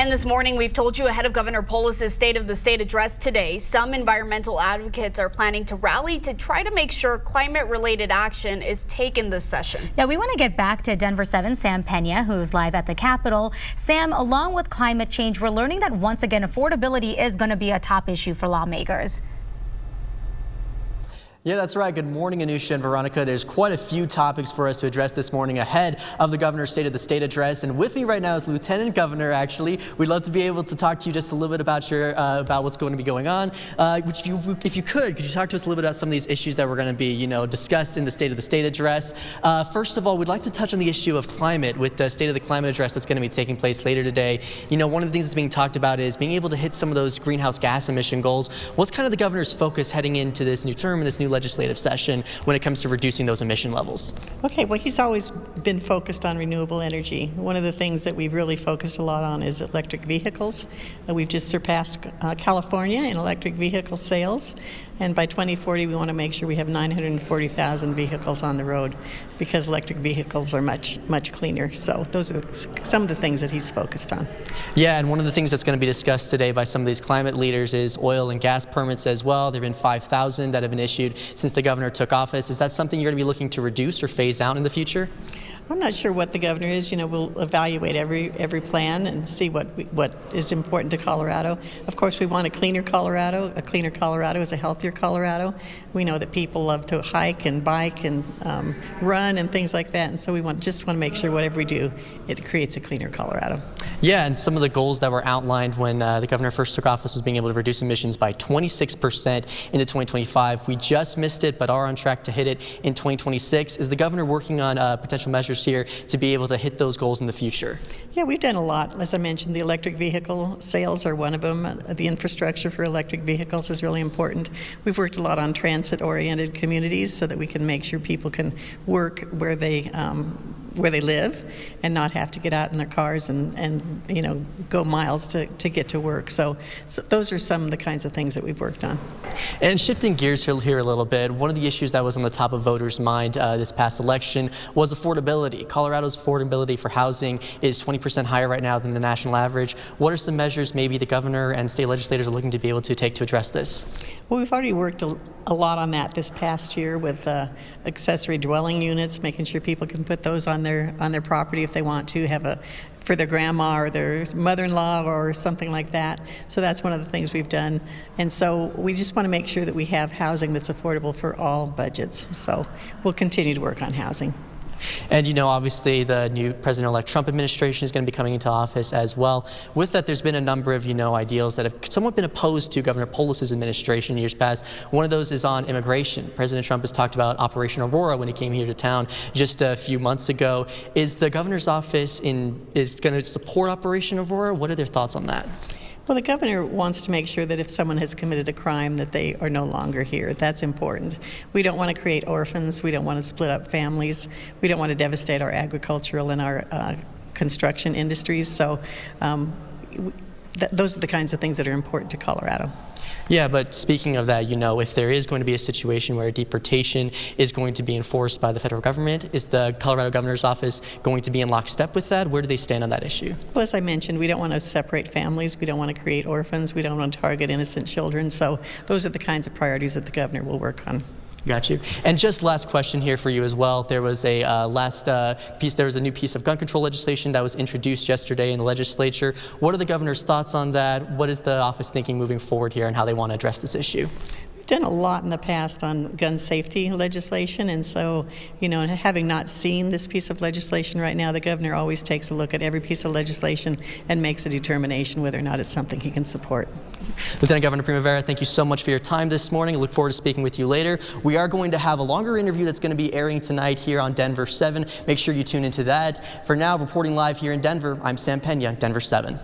And this morning, we've told you ahead of Governor Polis's State of the State address today, some environmental advocates are planning to rally to try to make sure climate-related action is taken this session. Yeah, we want to get back to Denver 7's Sam Pena, who's live at the Capitol. Sam, along with climate change, we're learning that once again, affordability is going to be a top issue for lawmakers. Yeah, that's right. Good morning, Anusha and Veronica. There's quite a few topics for us to address this morning ahead of the governor's State of the State address. And with me right now is Lieutenant Governor, actually. We'd love to be able to talk to you just a little bit about about what's going to be going on. If you could you talk to us a little bit about some of these issues that were going to be, discussed in the State of the State address? First of all, we'd like to touch on the issue of climate with the State of the Climate address that's going to be taking place later today. One of the things that's being talked about is being able to hit some of those greenhouse gas emission goals. What's kind of the governor's focus heading into this new term and this new legislative session when it comes to reducing those emission levels? Okay, well, he's always been focused on renewable energy. One of the things that we've really focused a lot on is electric vehicles. We've just surpassed California in electric vehicle sales, and by 2040 we want to make sure we have 940,000 vehicles on the road because electric vehicles are much cleaner. So those are some of the things that he's focused on. Yeah, and one of the things that's going to be discussed today by some of these climate leaders is oil and gas permits as well. There have been 5,000 that have been issued since the governor took office. Is that something you're going to be looking to reduce or phase out in the future? I'm not sure what the governor is. We'll evaluate every plan and see what is important to Colorado. Of course, we want a cleaner Colorado. A cleaner Colorado is a healthier Colorado. We know that people love to hike and bike and run and things like that, and so we just want to make sure whatever we do, it creates a cleaner Colorado. Yeah, and some of the goals that were outlined when the governor first took office was being able to reduce emissions by 26% into 2025. We just missed it, but are on track to hit it in 2026. Is the governor working on potential measures here to be able to hit those goals in the future? Yeah, we've done a lot. As I mentioned, the electric vehicle sales are one of them. The infrastructure for electric vehicles is really important. We've worked a lot on transit-oriented communities so that we can make sure people can work where they live and not have to get out in their cars and go miles to get to work. So those are some of the kinds of things that we've worked on. And shifting gears here a little bit, one of the issues that was on the top of voters' mind this past election was affordability. Colorado's affordability for housing is 20% higher right now than the national average. What are some measures maybe the governor and state legislators are looking to be able to take to address this? Well, we've already worked a lot on that this past year with accessory dwelling units, making sure people can put those on their property if they want to have for their grandma or their mother-in-law or something like that. So that's one of the things we've done. And so we just want to make sure that we have housing that's affordable for all budgets. So we'll continue to work on housing. And obviously the new President-elect Trump administration is going to be coming into office as well. With that, there's been a number of, ideals that have somewhat been opposed to Governor Polis's administration in years past. One of those is on immigration. President Trump has talked about Operation Aurora when he came here to town just a few months ago. Is the governor's office is going to support Operation Aurora? What are their thoughts on that? Well, the governor wants to make sure that if someone has committed a crime that they are no longer here. That's important. We don't want to create orphans. We don't want to split up families. We don't want to devastate our agricultural and our construction industries. So those are the kinds of things that are important to Colorado. Yeah, but speaking of that, if there is going to be a situation where a deportation is going to be enforced by the federal government, is the Colorado governor's office going to be in lockstep with that? Where do they stand on that issue? Well, as I mentioned, we don't want to separate families. We don't want to create orphans. We don't want to target innocent children. So those are the kinds of priorities that the governor will work on. Got you. And just last question here for you as well. There was a There was a new piece of gun control legislation that was introduced yesterday in the legislature. What are the governor's thoughts on that? What is the office thinking moving forward here and how they want to address this issue? We've done a lot in the past on gun safety legislation, and so, having not seen this piece of legislation right now, the governor always takes a look at every piece of legislation and makes a determination whether or not it's something he can support. Lieutenant Governor Primavera, thank you so much for your time this morning. I look forward to speaking with you later. We are going to have a longer interview that's going to be airing tonight here on Denver 7. Make sure you tune into that. For now, reporting live here in Denver, I'm Sam Pena, Denver 7.